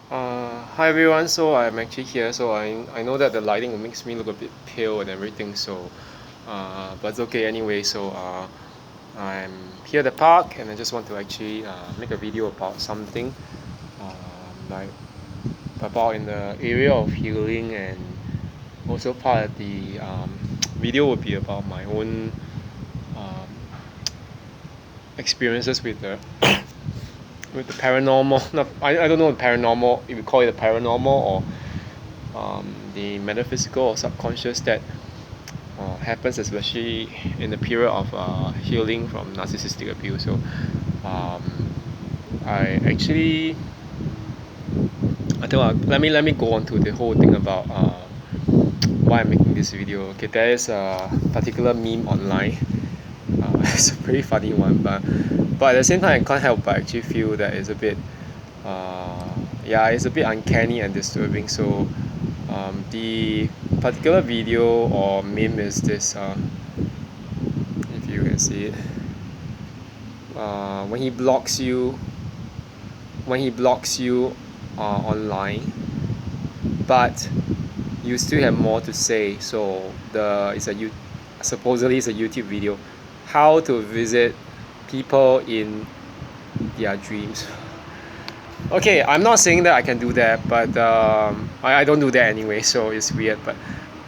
Hi everyone. So I'm actually here. So I know that the lighting makes me look a bit pale and everything. So, but it's okay anyway. So I'm here at the park, and I just want to actually make a video about something, like about in the area of healing, and also part of the video would be about my own um, experiences with the with the paranormal. Not, I don't know the paranormal. If you call it a paranormal or the metaphysical or subconscious that happens, especially in the period of healing from narcissistic abuse. So um, I actually, I think let me go on to the whole thing about why I'm making this video. Okay, there is a particular meme online. It's a pretty funny one, but at the same time, I can't help but actually feel that it's a bit yeah, it's a bit uncanny and disturbing. So the particular video or meme is this, if you can see it, when he blocks you, online, but you still have more to say. So supposedly it's a YouTube video, how to visit people in their dreams. Okay, I'm not saying that I can do that, but I don't do that anyway, so it's weird. But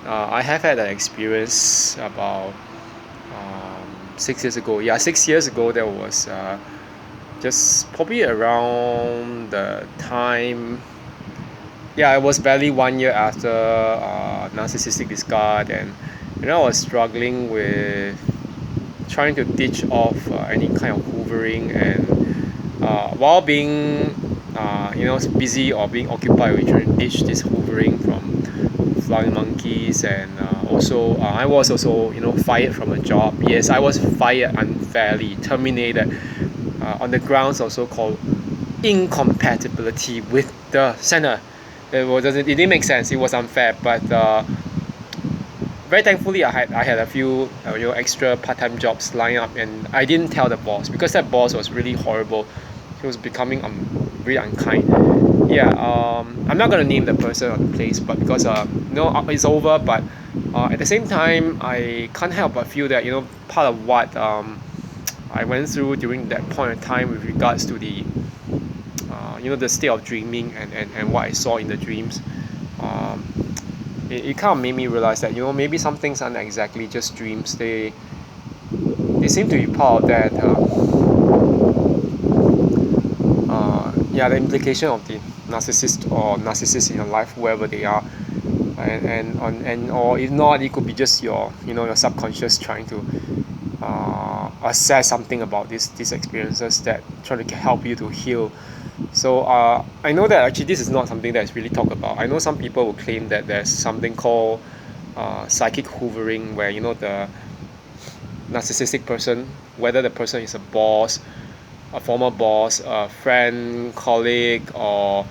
I have had an experience about 6 years ago. Yeah, 6 years ago, there was just probably around the time. Yeah, it was barely 1 year after narcissistic discard, and I was struggling with trying to ditch off any kind of hoovering, and while being busy or being occupied with trying to ditch this hoovering from flying monkeys, and also I was also fired from a job. Yes, I was fired unfairly, terminated on the grounds of so-called incompatibility with the center. It didn't make sense. It was unfair, but very thankfully I had a few extra part-time jobs lined up, and I didn't tell the boss because that boss was really horrible. He was becoming really unkind. Yeah, I'm not gonna name the person or the place, but because it's over. But at the same time, I can't help but feel that part of what I went through during that point in time with regards to the state of dreaming, and what I saw in the dreams. Um, it kind of made me realize that maybe some things aren't exactly just dreams. They seem to be part of that. Yeah, the implication of the narcissist in your life, whoever they are, and or if not, it could be just your subconscious trying to assess something about these experiences that try to help you to heal. So I know that actually this is not something that is really talked about. I know some people will claim that there's something called psychic hoovering, where the narcissistic person, whether the person is a boss, a former boss, a friend, colleague, or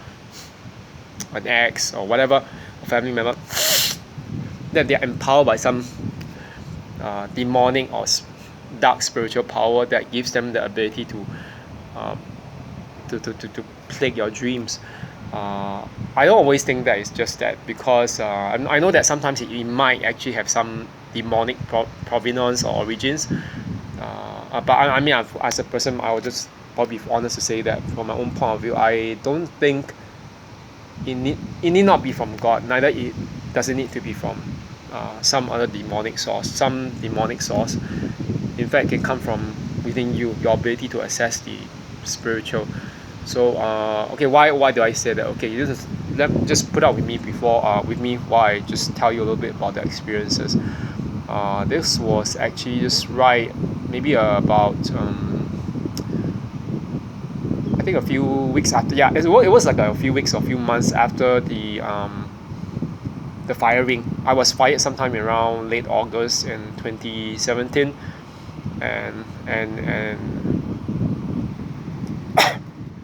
an ex, or whatever, a family member, that they are empowered by some demonic or dark spiritual power that gives them the ability um, to plague your dreams. I don't always think that it's just that, because I know that sometimes it might actually have some demonic provenance or origins. But I mean, as a person, I would just probably be honest to say that from my own point of view, I don't think it need not be from God. Neither it doesn't need to be from some other demonic source. Some demonic source, in fact, can come from within you. Your ability to access the spiritual. So okay, why do I say that? Okay, just put up with me while I just tell you a little bit about the experiences. This was actually just right, maybe about I think a few weeks after. Yeah, it was like a few weeks or few months after the firing. I was fired sometime around late August in 2017, and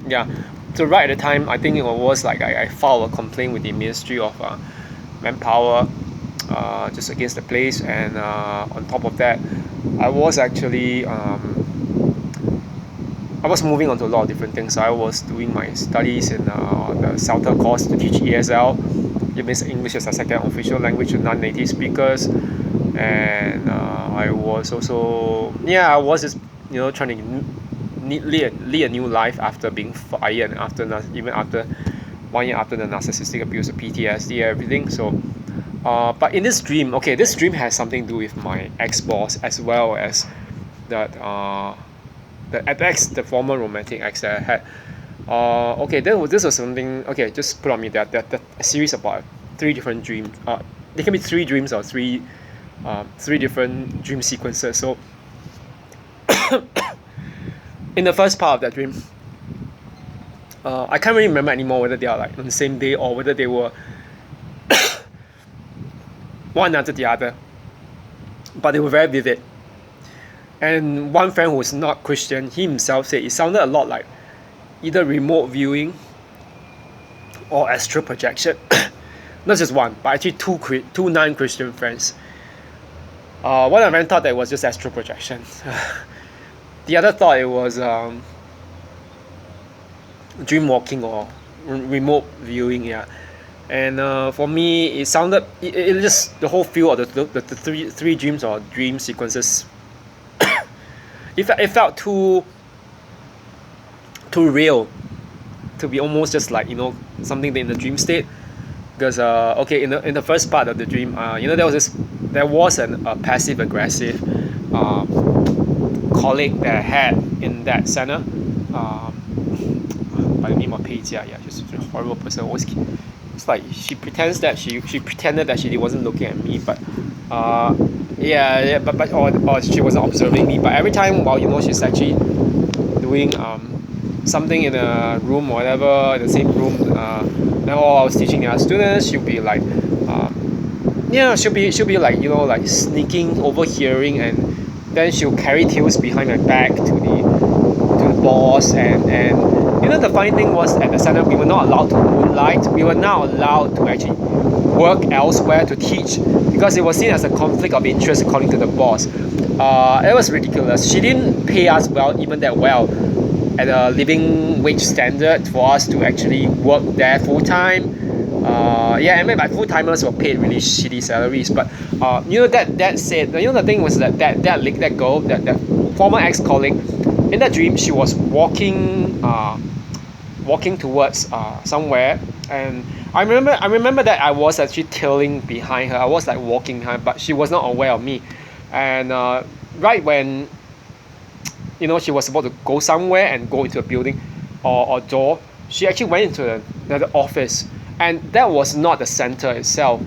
yeah. So right at the time, I think it was like I filed a complaint with the Ministry of Manpower, just against the place, and on top of that, I was actually I was moving on to a lot of different things. I was doing my studies in the CELTA course to teach ESL. It means English as a second official language to non-native speakers. And I was also, I was just, trying to lead a new life after being fired and even after 1 year after the narcissistic abuse, the PTSD, everything. So, but in this dream, this dream has something to do with my ex-boss as well as that the former romantic ex that I had. This was something. Okay, just put on me that a series about 3 different dreams. There can be 3 dreams or 3 different dream sequences. So, in the first part of that dream, I can't really remember anymore whether they are like on the same day or whether they were one after the other, but they were very vivid. And one friend who was not Christian, he himself said it sounded a lot like either remote viewing or astral projection. Not just one, but actually two non-Christian friends. One of them thought that it was just astral projection. The other thought it was dream walking or remote viewing, yeah. And for me, it sounded it just the whole feel of the three dreams or dream sequences. It felt too real to be almost just like something in the dream state. Because in the first part of the dream, there was a passive aggressive colleague that I had in that center. By the name of Paige, yeah, she's a horrible person. Always, it's like she pretended that she wasn't looking at me, but or she wasn't observing me. But every time while she's actually doing something in a room or whatever, in the same room, then while I was teaching the other students, she'll be like, she'll be like like sneaking, overhearing, and then she'll carry tales behind my back to the boss. And the funny thing was at the center we were not allowed to moonlight. We were not allowed to actually work elsewhere to teach because it was seen as a conflict of interest according to the boss. It was ridiculous. She didn't pay us even that well at a living wage standard for us to actually work there full time. I mean, full timers were paid really shitty salaries. But that said, the thing was that girl, that former ex-colleague, in that dream she was walking towards somewhere, and I remember that I was actually tailing behind her. I was like walking behind, but she was not aware of me. And right when she was about to go somewhere and go into a building or door, she actually went into the office, and that was not the center itself.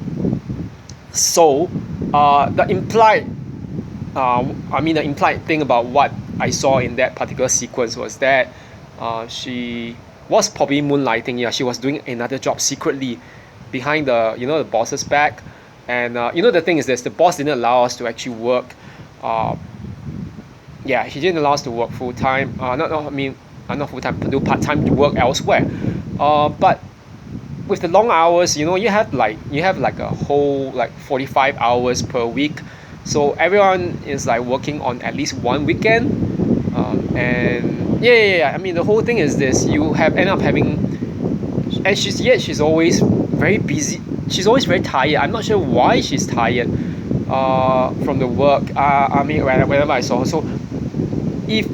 So the implied thing about what I saw in that particular sequence was that she was probably moonlighting. Yeah, she was doing another job secretly behind the boss's back. And the thing is this: the boss didn't allow us to actually work. He didn't allow us to work full time. Not full time, do part time work elsewhere. But with the long hours, you have like a whole 45 hours per week. So everyone is like working on at least one weekend. I mean, the whole thing is this: you end up having, and she's always very busy. She's always very tired. I'm not sure why she's tired from the work. Whenever I saw her. So if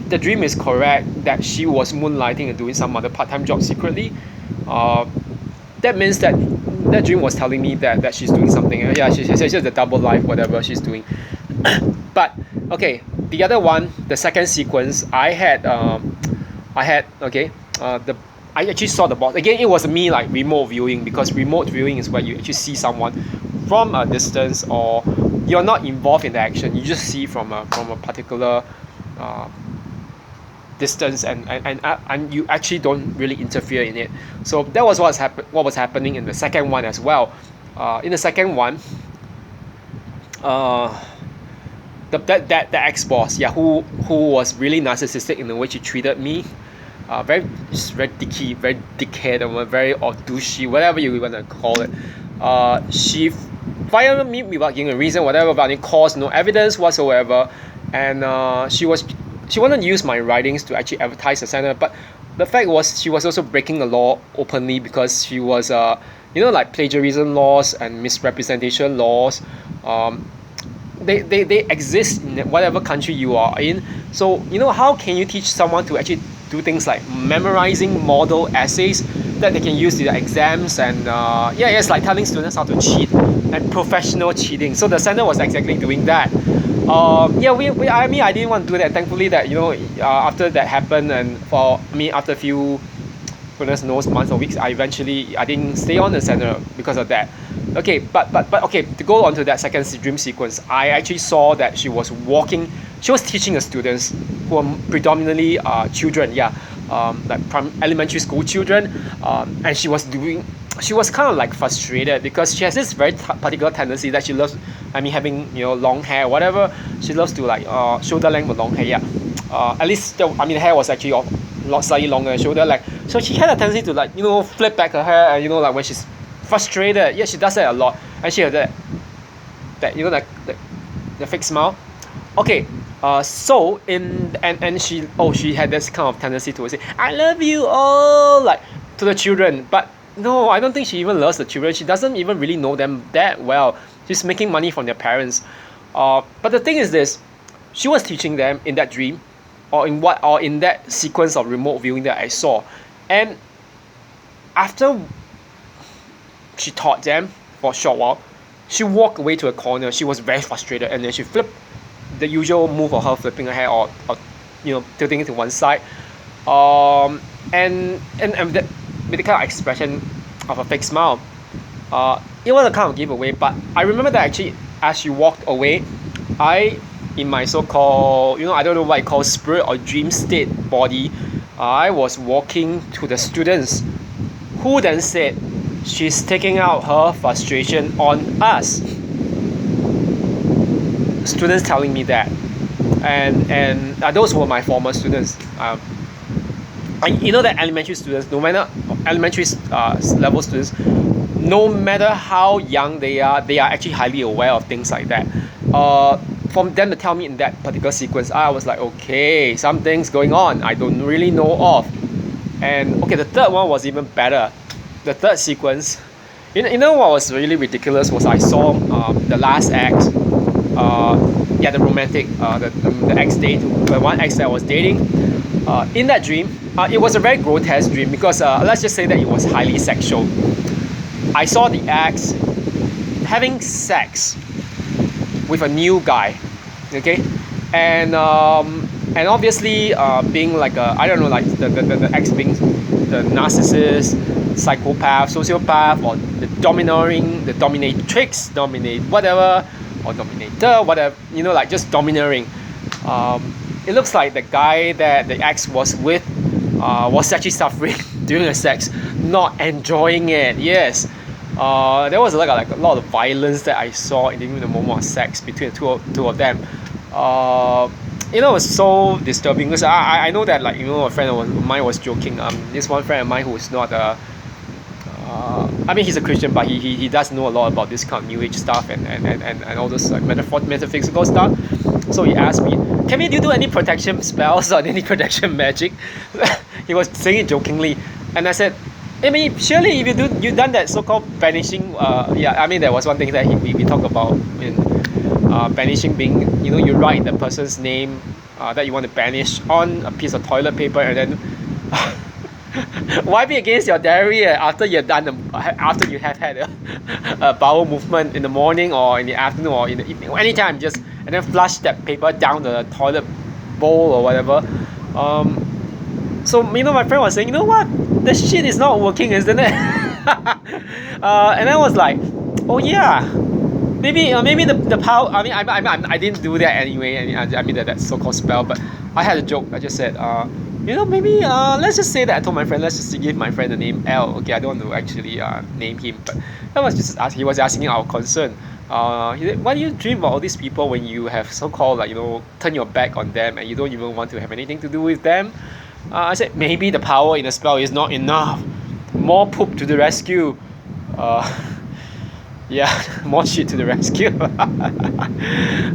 the dream is correct that she was moonlighting and doing some other part-time job secretly, that means that dream was telling me that she's doing something. She's just a double life, whatever she's doing. But okay, the other one, the second sequence, I actually saw the boss. Again, it was me like remote viewing, because remote viewing is where you actually see someone from a distance, or you're not involved in the action. You just see from a particular distance, and you actually don't really interfere in it. So that was what was happening in the second one as well. In the second one, the ex-boss, who was really narcissistic in the way she treated me, very dicky, very dickhead, or very douchey, whatever you want to call it. She fired me without giving a reason, whatever, but it caused no evidence whatsoever. And she was she wanted to use my writings to actually advertise the center, but the fact was she was also breaking the law openly because she was like plagiarism laws and misrepresentation laws. um, they exist in whatever country you are in. So how can you teach someone to actually do things like memorizing model essays that they can use in the exams, and it's like telling students how to cheat and professional cheating. So the center was exactly doing that. I didn't want to do that. Thankfully that after that happened, and after a few, goodness knows, months or weeks, I didn't stay on the center because of that. Okay, but okay, to go on to that second dream sequence, I actually saw that she was teaching the students who are predominantly children, like elementary school children, and she was kind of like frustrated because she has this very particular tendency that she loves, having long hair, whatever. She loves to like shoulder length with long hair, at least the hair was actually slightly longer than shoulder length. So she had a tendency to like flip back her hair, and like when she's frustrated, yeah, she does that a lot, and she had that like the fake smile. Okay, so in and she had this kind of tendency to say I love you all, like, to the children. But no, I don't think she even loves the children. She doesn't even really know them that well. She's making money from their parents. But the thing is this, she was teaching them in that dream, or in that sequence of remote viewing that I saw. And after she taught them for a short while, she walked away to a corner. She was very frustrated, and then she flipped the usual move of her flipping her hair, or tilting it to one side, and that, with the kind of expression of a fake smile. It was a kind of giveaway, but I remember that actually as she walked away, in my so-called, I don't know what I call spirit or dream state body, I was walking to the students, who then said she's taking out her frustration on us. Students telling me that, and those were my former students. That elementary students, no matter elementary level students, no matter how young they are actually highly aware of things like that. For them to tell me in that particular sequence, I was like, okay, something's going on I don't really know of. And okay, the third one was even better. The third sequence, what was really ridiculous was I saw the last act, the romantic, the ex date, the one ex that I was dating. In that dream, it was a very grotesque dream because let's just say that it was highly sexual. I saw the ex having sex with a new guy, okay, and obviously being like I don't know, like the ex being the narcissist, psychopath, sociopath, or the dominatrix, whatever, or dominator, whatever, like just domineering. It looks like the guy that the ex was with was actually suffering during the sex, not enjoying it. Yes. There was like a lot of violence that I saw in the moment of sex between the two of them. It was so disturbing because I know that, like, a friend of mine was joking. This one friend of mine who is not he's a Christian, but he does know a lot about this kind of new age stuff and all this like metaphysical stuff. So he asked me, can we do any protection spells or any protection magic? He was saying it jokingly, and I said, surely if you've done that so-called banishing, there was one thing that we talk about in banishing, being, you write the person's name that you want to banish on a piece of toilet paper, and then wipe it against your diary after you have had a bowel movement in the morning or in the afternoon or in the evening, or anytime, just, and then flush that paper down the toilet bowl or whatever. So my friend was saying, what, the shit is not working, isn't it? And I was like, oh yeah, maybe the power. I didn't do that anyway. That so-called spell, but I had a joke. I just said, maybe let's just say that I told my friend, let's just give my friend the name L. Okay, I don't want to actually name him, but that was just he was asking our concern. He said, why do you dream about all these people when you have so-called, like, turn your back on them and you don't even want to have anything to do with them? I said, maybe the power in the spell is not enough. More poop to the rescue. Yeah, more shit to the rescue.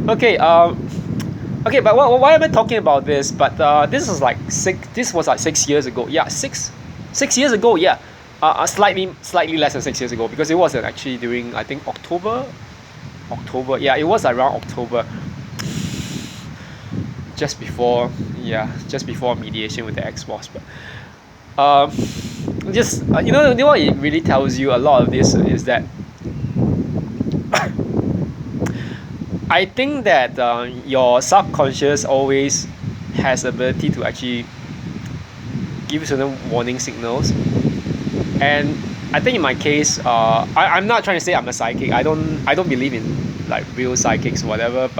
Okay, Okay, but why am I talking about this? But this was like six. This was like 6 years ago. Yeah, 6 years ago. Yeah, slightly less than 6 years ago because it was actually during I think October. October. Yeah, it was around October, just before. Yeah, just before mediation with the ex-boss. But um, just you know what it really tells you a lot of this is that I think that your subconscious always has ability to actually give certain warning signals. And I think in my case, I'm not trying to say I'm a psychic. I don't believe in like real psychics or whatever.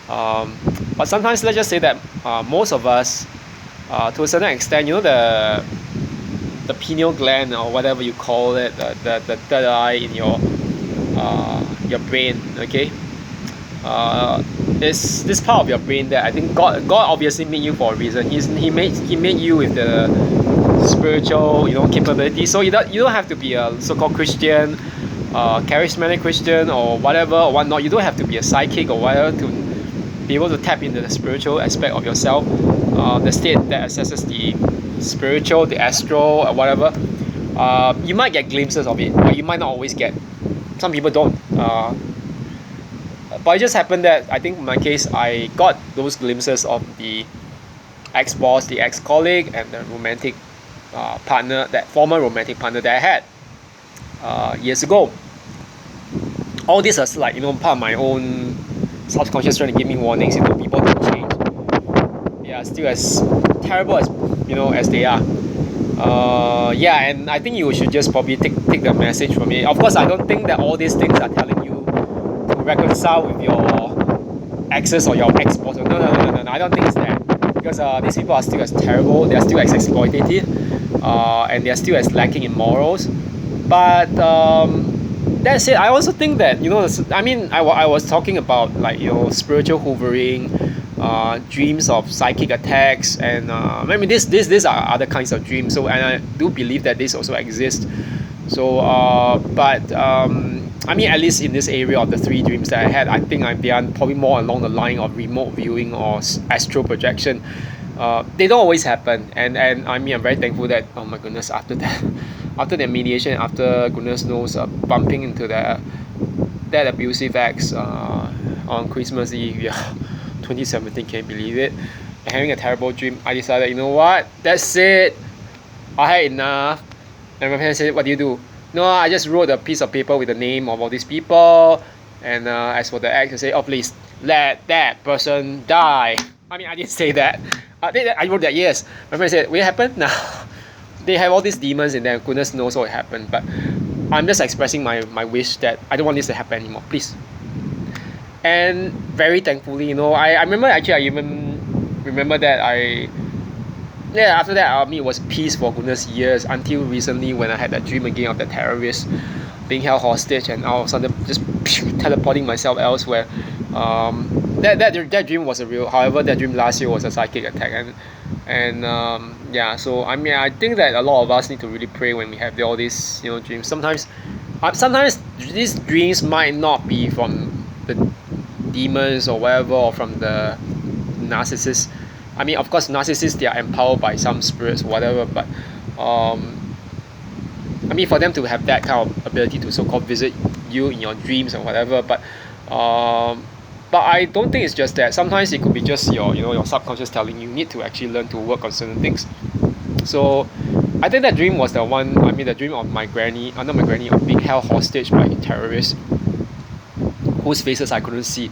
Um, but sometimes let's just say that most of us, to a certain extent, you know the pineal gland or whatever you call it, the third eye in your brain, okay, is this part of your brain that I think God obviously made you for a reason. He made you with the spiritual capability. So you don't have to be a so-called Christian, charismatic Christian or whatever or whatnot. You don't have to be a psychic or whatever to be able to tap into the spiritual aspect of yourself, the state that assesses the spiritual, the astral or whatever. You might get glimpses of it, but you might not always get. Some people don't. But it just happened that I think in my case I got those glimpses of the ex-boss, the ex-colleague, and the romantic partner, that former romantic partner that I had years ago. All this is like part of my own subconscious trying to give me warnings. People don't change. They are still as terrible as they are. Yeah, and I think you should just probably take the message from it. Of course, I don't think that all these things are telling you to reconcile with your exes or your ex-boss. No. I don't think it's that because these people are still as terrible. They are still as exploitative, and they are still as lacking in morals. But that's it. I also think that I mean, I was talking about like spiritual hovering, dreams of psychic attacks, and I mean these are other kinds of dreams. So and I do believe that this also exists. So but I mean at least in this area of the three dreams that I had, I think they are probably more along the line of remote viewing or astral projection. They don't always happen, and I mean I'm very thankful that oh my goodness after that after the mediation, after goodness knows bumping into that abusive ex on Christmas Eve, yeah, 2017, can't believe it, and having a terrible dream, I decided, you know what, that's it, I had enough. And my parents said, what do you do? No, I just wrote a piece of paper with the name of all these people, and as for the ex, I say, oh please, let that person die. I mean, I didn't say that. I wrote that, yes. My parents said, will it happen? No. They have all these demons in there, goodness knows what happened, but I'm just expressing my wish that I don't want this to happen anymore, please. And very thankfully, I remember actually I even remember that yeah, after that, I mean, it was peace for goodness years until recently when I had that dream again of the terrorist being held hostage and all of a sudden just teleporting myself elsewhere. That dream was a real. However, that dream last year was a psychic attack, and yeah. So I mean, I think that a lot of us need to really pray when we have all these dreams. Sometimes these dreams might not be from the demons or whatever, or from the narcissists. I mean, of course, narcissists, they are empowered by some spirits, whatever. But I mean, for them to have that kind of ability to so-called visit you in your dreams or whatever. But I don't think it's just that. Sometimes it could be just your subconscious telling you need to actually learn to work on certain things. So I think that dream was the one. I mean, the dream of my granny, not my granny, of being held hostage by terrorists whose faces I couldn't see.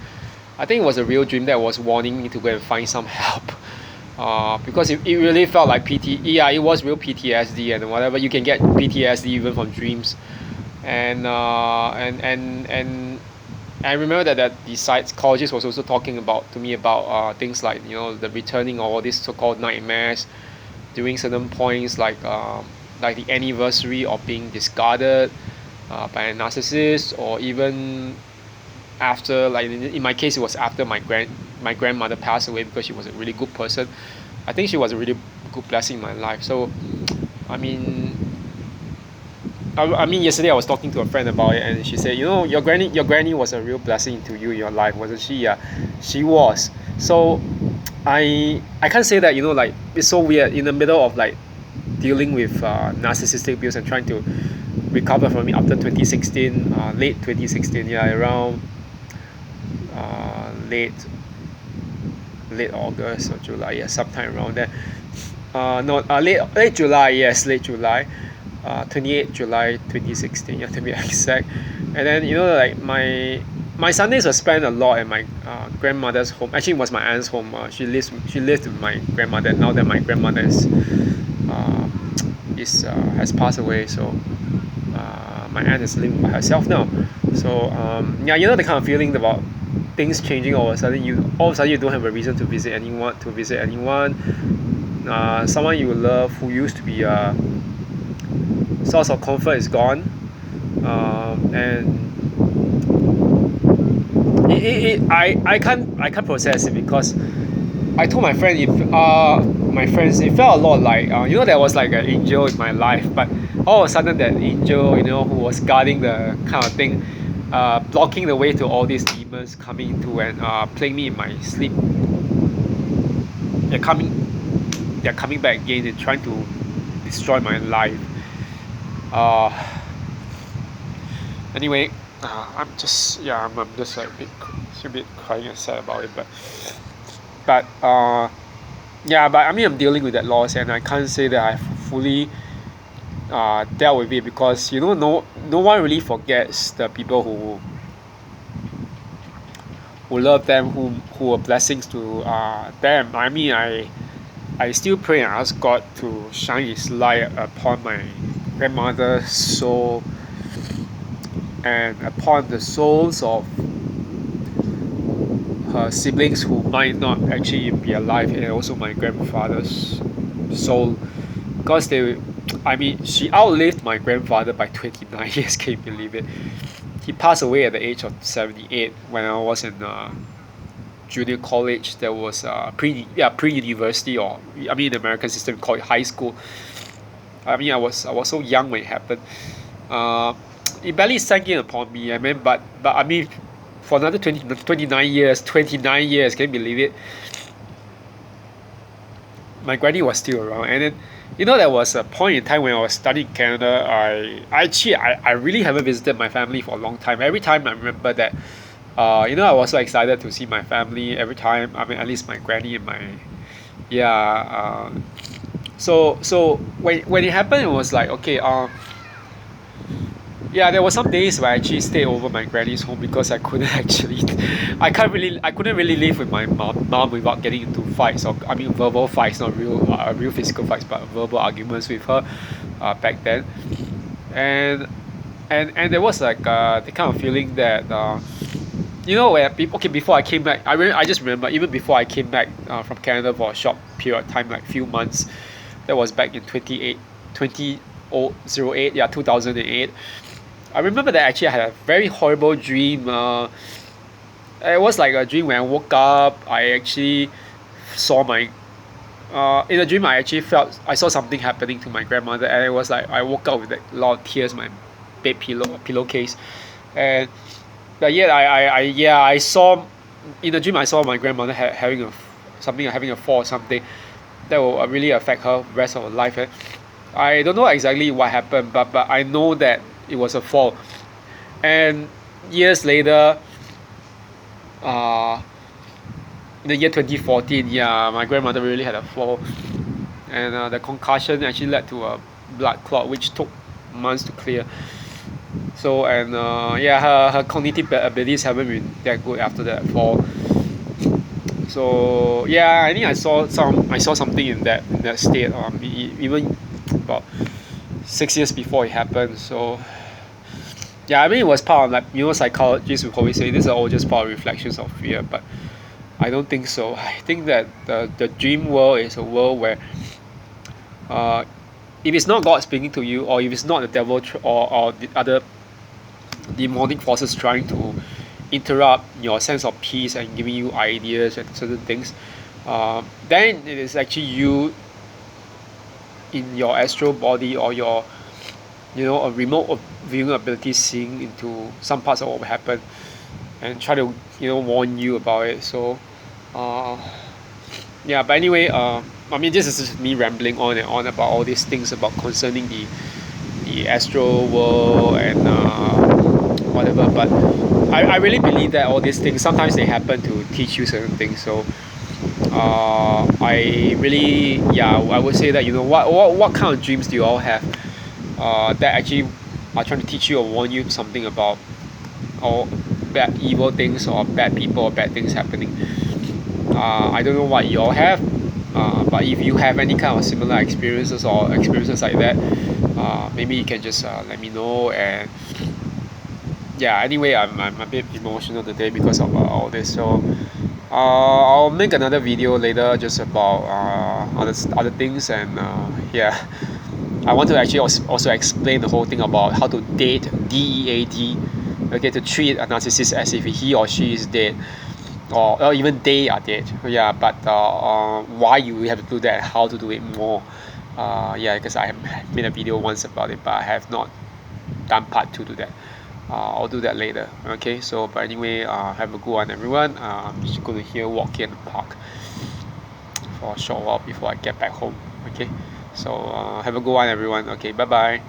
I think it was a real dream that was warning me to go and find some help. Because it really felt like yeah, it was real PTSD and whatever. You can get PTSD even from dreams, and I remember that the psychologist was also talking to me about things like the returning of all these so-called nightmares during certain points, like the anniversary of being discarded by a narcissist, or even after, like in my case, it was after my grandmother passed away, because she was a really good person. I think she was a really good blessing in my life. So I mean yesterday I was talking to a friend about it, and she said, your granny was a real blessing to you in your life, wasn't she? Yeah, she was. So I can't say that, like, it's so weird in the middle of like dealing with narcissistic abuse and trying to recover from it after 2016, late 2016, yeah, around late August or July, yeah, sometime around there. No, late July, yes, late July, 28th July 2016, yeah, to be exact. And then, like, my Sundays were spent a lot at my grandmother's home. Actually, it was my aunt's home. She lived with my grandmother. Now that my grandmother uh, has passed away, so my aunt is living by herself now. So yeah, the kind of feeling about things changing all of a sudden. You don't have a reason to visit anyone. Someone you love who used to be a source of comfort is gone, and I can't process it because I told my friends, it felt a lot like, there was like an angel in my life, but all of a sudden that angel, who was guarding the kind of thing, blocking the way to all these demons coming into and playing me in my sleep. They're coming, they're coming back again and trying to destroy my life. Uh, anyway, I'm just like a bit crying and sad about it, but yeah, but I mean, I'm dealing with that loss, and I can't say that I've fully dealt with it because no one really forgets the people who love them, who are blessings to them. I mean, I still pray and ask God to shine His light upon my grandmother's soul and upon the souls of her siblings who might not actually be alive, and also my grandfather's soul, because she outlived my grandfather by 29 years. Can you believe it? He passed away at the age of 78 when I was in junior college. There was pre-university, or I mean, the American system called it high school. I mean, I was so young when it happened. Uh, it barely sank in upon me. I mean, but I mean, for another 29 years, can you believe it? My granny was still around, and then there was a point in time when I was studying in Canada. I really haven't visited my family for a long time. Every time I remember that, I was so excited to see my family every time. I mean, at least my granny and my, yeah. So when it happened, it was like, okay. Yeah, there were some days where I actually stayed over my granny's home because I couldn't actually, I couldn't really live with my mom without getting into fights, or I mean verbal fights, not real physical fights, but verbal arguments with her, back then, and and there was like the kind of feeling that where people, okay, before I came back, I just remember even before I came back from Canada for a short period of time, like few months, that was back in 2008, yeah, 2008. I remember that actually I had a very horrible dream. It was like a dream when I woke up. I actually saw my. In the dream, I actually felt I saw something happening to my grandmother, and it was like I woke up with a lot of tears in my bed pillowcase, and but yet I saw in the dream I saw my grandmother having having a fall or something that will really affect her rest of her life. I don't know exactly what happened, but I know that it was a fall. And years later, uh, in the year 2014, yeah, my grandmother really had a fall, and the concussion actually led to a blood clot, which took months to clear. So, and yeah, her cognitive abilities haven't been that good after that fall. So yeah, I think I saw something in that state. Even about 6 years before it happened. So yeah, I mean, it was part of, like, psychologists would always say this is all just part of reflections of fear, but I don't think so. I think that the dream world is a world where, uh, if it's not God speaking to you, or if it's not the devil or the other demonic forces trying to interrupt your sense of peace and giving you ideas and certain things, then it is actually you in your astral body, or your, a remote viewing ability, seeing into some parts of what will happen and try to warn you about it. So Uh, yeah, but anyway, I mean, this is just me rambling on and on about all these things about concerning the astral world and whatever. But I really believe that all these things sometimes they happen to teach you certain things. So I really, yeah, I would say that, you know, what kind of dreams do you all have that actually are trying to teach you or warn you something about or bad evil things or bad people or bad things happening. I don't know what you all have, but if you have any kind of similar experiences or experiences like that, maybe you can just let me know. And yeah, anyway, I'm a bit emotional today because of all this. So I'll make another video later just about other things. And yeah, I want to actually also explain the whole thing about how to date, DEAD, okay, to treat a narcissist as if he or she is dead, or even they are dead. Yeah, but why you have to do that, how to do it more. Yeah, because I have made a video once about it, but I have not done part 2 to that. I'll do that later. Okay, so but anyway, have a good one, everyone. I'm just going to here walk in the park for a short while before I get back home. Okay, so have a good one, everyone. Okay, bye bye.